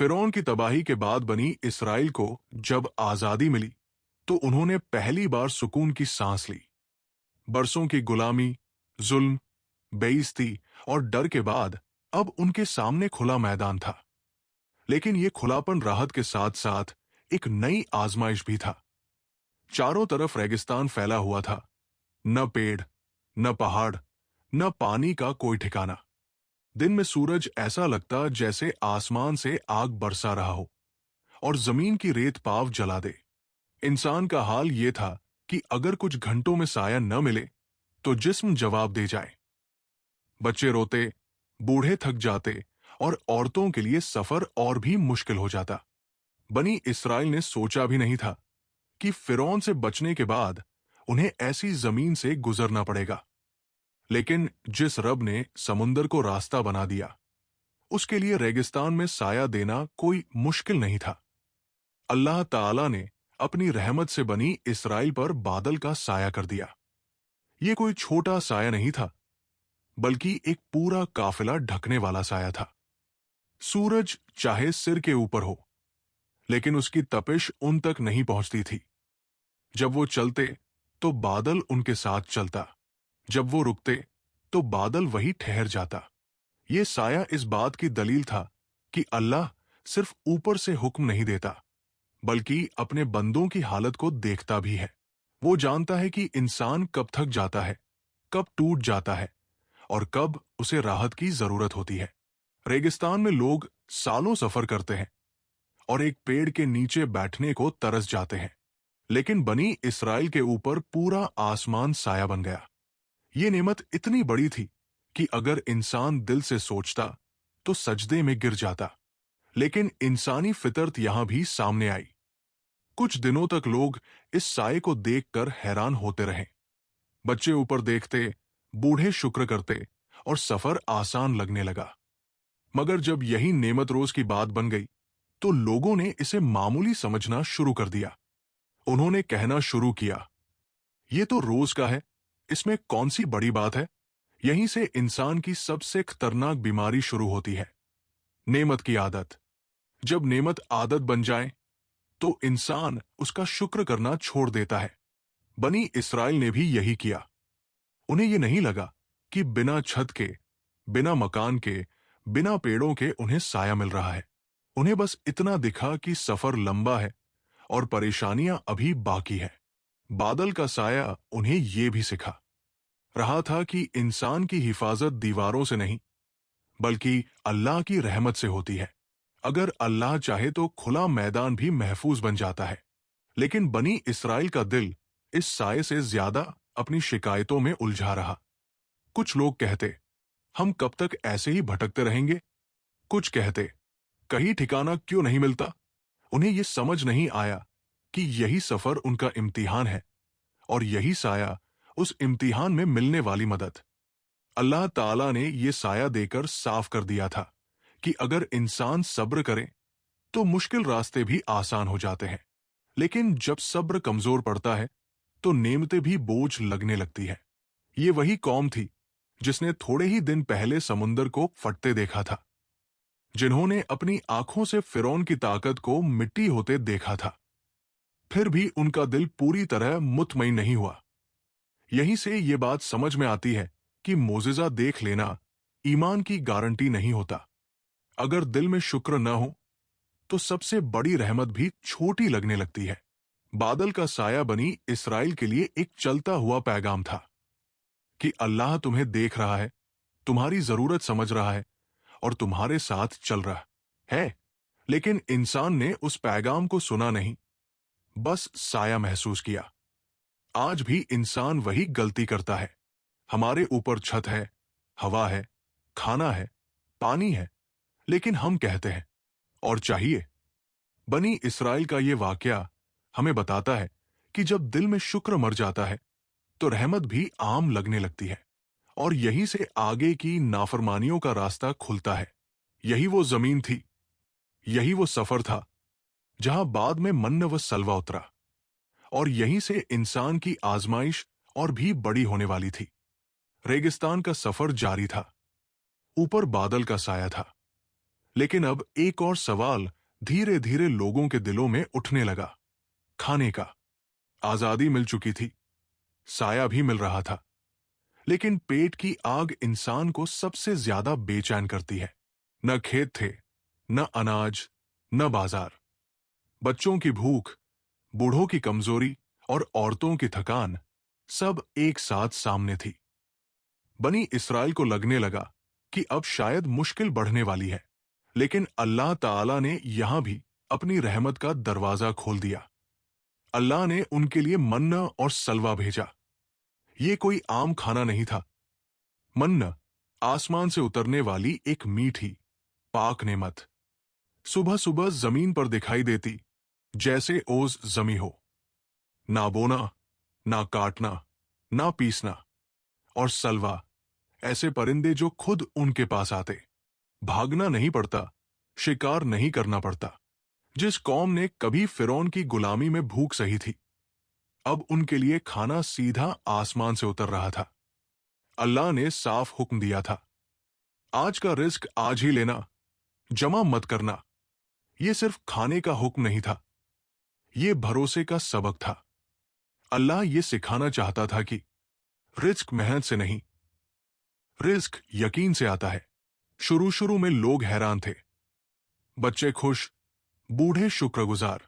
फिरौन की तबाही के बाद बनी इसराइल को जब आजादी मिली तो उन्होंने पहली बार सुकून की सांस ली। बरसों की गुलामी, जुल्म, बेइज्जती और डर के बाद अब उनके सामने खुला मैदान था। लेकिन ये खुलापन राहत के साथ साथ एक नई आजमाइश भी था। चारों तरफ रेगिस्तान फैला हुआ था, न पेड़, न पहाड़, न पानी का कोई ठिकाना। दिन में सूरज ऐसा लगता जैसे आसमान से आग बरसा रहा हो और जमीन की रेत पाव जला दे। इंसान का हाल ये था कि अगर कुछ घंटों में साया न मिले तो जिस्म जवाब दे जाए। बच्चे रोते, बूढ़े थक जाते और औरतों के लिए सफर और भी मुश्किल हो जाता। बनी इसराइल ने सोचा भी नहीं था कि फिरौन से बचने के बाद उन्हें ऐसी जमीन से गुजरना पड़ेगा। लेकिन जिस रब ने समुंदर को रास्ता बना दिया, उसके लिए रेगिस्तान में साया देना कोई मुश्किल नहीं था। अल्लाह ताला ने अपनी रहमत से बनी इसराइल पर बादल का साया कर दिया। ये कोई छोटा साया नहीं था, बल्कि एक पूरा काफिला ढकने वाला साया था। सूरज चाहे सिर के ऊपर हो, लेकिन उसकी तपिश उन तक नहीं पहुंचती थी। जब वो चलते तो बादल उनके साथ चलता, जब वो रुकते तो बादल वही ठहर जाता। ये साया इस बात की दलील था कि अल्लाह सिर्फ ऊपर से हुक्म नहीं देता, बल्कि अपने बंदों की हालत को देखता भी है। वो जानता है कि इंसान कब थक जाता है, कब टूट जाता है और कब उसे राहत की जरूरत होती है। रेगिस्तान में लोग सालों सफर करते हैं और एक पेड़ के नीचे बैठने को तरस जाते हैं, लेकिन बनी इसराइल के ऊपर पूरा आसमान साया बन गया। ये नेमत इतनी बड़ी थी कि अगर इंसान दिल से सोचता तो सजदे में गिर जाता। लेकिन इंसानी फितरत यहां भी सामने आई। कुछ दिनों तक लोग इस साये को देखकर हैरान होते रहे। बच्चे ऊपर देखते, बूढ़े शुक्र करते और सफर आसान लगने लगा। मगर जब यही नेमत रोज की बात बन गई तो लोगों ने इसे मामूली समझना शुरू कर दिया। उन्होंने कहना शुरू किया, ये तो रोज का है, इसमें कौन सी बड़ी बात है। यहीं से इंसान की सबसे खतरनाक बीमारी शुरू होती है, नेमत की आदत। जब नेमत आदत बन जाए तो इंसान उसका शुक्र करना छोड़ देता है। बनी इसराइल ने भी यही किया। उन्हें यह नहीं लगा कि बिना छत के, बिना मकान के, बिना पेड़ों के उन्हें साया मिल रहा है। उन्हें बस इतना दिखा कि सफर लंबा है और परेशानियां अभी बाकी है। बादल का साया उन्हें यह भी सिखा रहा था कि इंसान की हिफाजत दीवारों से नहीं, बल्कि अल्लाह की रहमत से होती है। अगर अल्लाह चाहे तो खुला मैदान भी महफूज बन जाता है। लेकिन बनी इसराइल का दिल इस साये से ज्यादा अपनी शिकायतों में उलझा रहा। कुछ लोग कहते, हम कब तक ऐसे ही भटकते रहेंगे। कुछ कहते, कहीं ठिकाना क्यों नहीं मिलता। उन्हें यह समझ नहीं आया कि यही सफर उनका इम्तिहान है और यही साया उस इम्तिहान में मिलने वाली मदद। अल्लाह ताला ने यह साया देकर साफ कर दिया था कि अगर इंसान सब्र करे तो मुश्किल रास्ते भी आसान हो जाते हैं। लेकिन जब सब्र कमजोर पड़ता है तो नेमतें भी बोझ लगने लगती है। ये वही कौम थी जिसने थोड़े ही दिन पहले समुंदर को फटते देखा था, जिन्होंने अपनी आंखों से फिरौन की ताकत को मिट्टी होते देखा था। फिर भी उनका दिल पूरी तरह मुतमईन नहीं हुआ। यहीं से ये बात समझ में आती है कि मोजिज़ा देख लेना ईमान की गारंटी नहीं होता। अगर दिल में शुक्र न हो तो सबसे बड़ी रहमत भी छोटी लगने लगती है। बादल का साया बनी इसराइल के लिए एक चलता हुआ पैगाम था कि अल्लाह तुम्हें देख रहा है, तुम्हारी जरूरत समझ रहा है और तुम्हारे साथ चल रहा है। लेकिन इंसान ने उस पैगाम को सुना नहीं, बस साया महसूस किया। आज भी इंसान वही गलती करता है। हमारे ऊपर छत है, हवा है, खाना है, पानी है, लेकिन हम कहते हैं और चाहिए। बनी इसराइल का ये वाकया हमें बताता है कि जब दिल में शुक्र मर जाता है तो रहमत भी आम लगने लगती है और यहीं से आगे की नाफरमानियों का रास्ता खुलता है। यही वो जमीन थी, यही वो सफर था जहां बाद में मन्न व सलवा उतरा और यहीं से इंसान की आजमाइश और भी बड़ी होने वाली थी। रेगिस्तान का सफर जारी था, ऊपर बादल का साया था, लेकिन अब एक और सवाल धीरे धीरे लोगों के दिलों में उठने लगा। खाने का। आजादी मिल चुकी थी, साया भी मिल रहा था, लेकिन पेट की आग इंसान को सबसे ज्यादा बेचैन करती है। न खेत थे, न अनाज, न बाजार। बच्चों की भूख, बूढ़ों की कमजोरी और औरतों की थकान सब एक साथ सामने थी। बनी इस्राइल को लगने लगा कि अब शायद मुश्किल बढ़ने वाली है, लेकिन अल्लाह ताला ने यहां भी अपनी रहमत का दरवाजा खोल दिया। अल्लाह ने उनके लिए मन्ना और सलवा भेजा। ये कोई आम खाना नहीं था। मन्ना आसमान से उतरने वाली एक मीठी, पाक नेमत। सुबह सुबह जमीन पर दिखाई देती, जैसे ओस जमी हो। ना बोना, ना काटना, ना पीसना। और सलवा, ऐसे परिंदे जो खुद उनके पास आते। भागना नहीं पड़ता, शिकार नहीं करना पड़ता। जिस कौम ने कभी फिरौन की गुलामी में भूख सही थी, अब उनके लिए खाना सीधा आसमान से उतर रहा था। अल्लाह ने साफ हुक्म दिया था, आज का रिस्क आज ही लेना, जमा मत करना। ये सिर्फ खाने का हुक्म नहीं था, ये भरोसे का सबक था। अल्लाह ये सिखाना चाहता था कि रिस्क मेहनत से नहीं, रिस्क यकीन से आता है। शुरू शुरू में लोग हैरान थे। बच्चे खुश, बूढ़े शुक्रगुजार,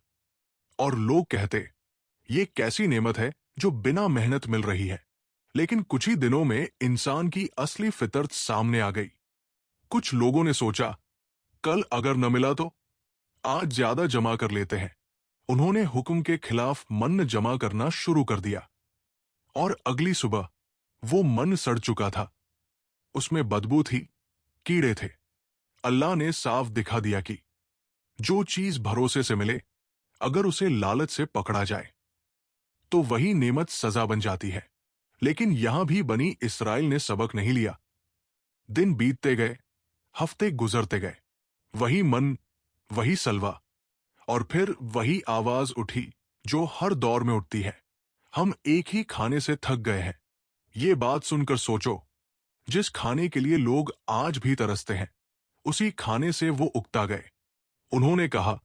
और लोग कहते, ये कैसी नेमत है जो बिना मेहनत मिल रही है। लेकिन कुछ ही दिनों में इंसान की असली फितरत सामने आ गई। कुछ लोगों ने सोचा, कल अगर न मिला तो आज ज्यादा जमा कर लेते हैं। उन्होंने हुक्म के खिलाफ मन जमा करना शुरू कर दिया। और अगली सुबह वो मन सड़ चुका था, उसमें बदबू थी, कीड़े थे। अल्लाह ने साफ दिखा दिया कि जो चीज भरोसे से मिले, अगर उसे लालच से पकड़ा जाए तो वही नेमत सजा बन जाती है। लेकिन यहां भी बनी इस्राइल ने सबक नहीं लिया। दिन बीतते गए, हफ्ते गुजरते गए, वही मन, वही सलवा, और फिर वही आवाज उठी जो हर दौर में उठती है, हम एक ही खाने से थक गए हैं। ये बात सुनकर सोचो, जिस खाने के लिए लोग आज भी तरसते हैं, उसी खाने से वो उकता गए। उन्होंने कहा,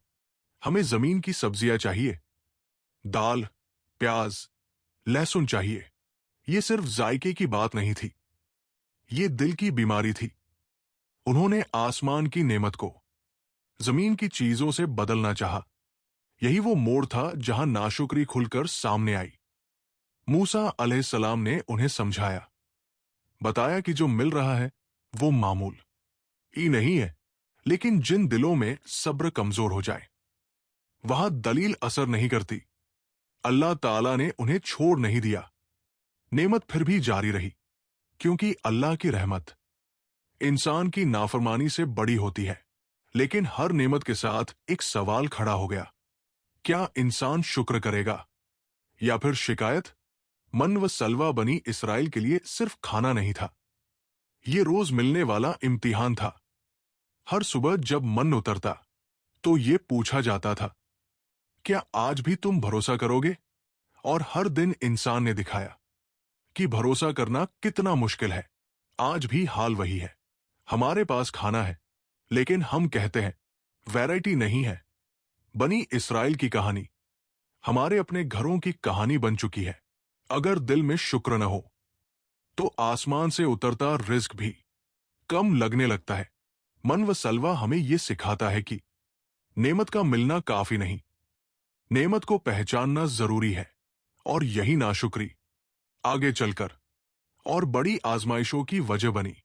हमें जमीन की सब्जियां चाहिए, दाल, प्याज, लहसुन चाहिए। ये सिर्फ जायके की बात नहीं थी, ये दिल की बीमारी थी। उन्होंने आसमान की नेमत को जमीन की चीजों से बदलना चाहा। यही वो मोड़ था जहां नाशुक्री खुलकर सामने आई। मूसा अलैहिस्सलाम ने उन्हें समझाया, बताया कि जो मिल रहा है वो मामूल ही नहीं है, लेकिन जिन दिलों में सब्र कमजोर हो जाए, वहां दलील असर नहीं करती। अल्लाह ताला ने उन्हें छोड़ नहीं दिया। नेमत फिर भी जारी रही, क्योंकि अल्लाह की रहमत इंसान की नाफरमानी से बड़ी होती है। लेकिन हर नेमत के साथ एक सवाल खड़ा हो गया, क्या इंसान शुक्र करेगा या फिर शिकायत? मन व सलवा बनी इस्राइल के लिए सिर्फ खाना नहीं था, ये रोज मिलने वाला इम्तिहान था। हर सुबह जब मन उतरता तो ये पूछा जाता था, क्या आज भी तुम भरोसा करोगे? और हर दिन इंसान ने दिखाया कि भरोसा करना कितना मुश्किल है। आज भी हाल वही है। हमारे पास खाना है, लेकिन हम कहते हैं वैरायटी नहीं है। बनी इस्राइल की कहानी हमारे अपने घरों की कहानी बन चुकी है। अगर दिल में शुक्र न हो तो आसमान से उतरता रिज्क भी कम लगने लगता है। मन व सलवा हमें यह सिखाता है कि नेमत का मिलना काफी नहीं, नेमत को पहचानना जरूरी है। और यही नाशुक्री आगे चलकर और बड़ी आजमाइशों की वजह बनी।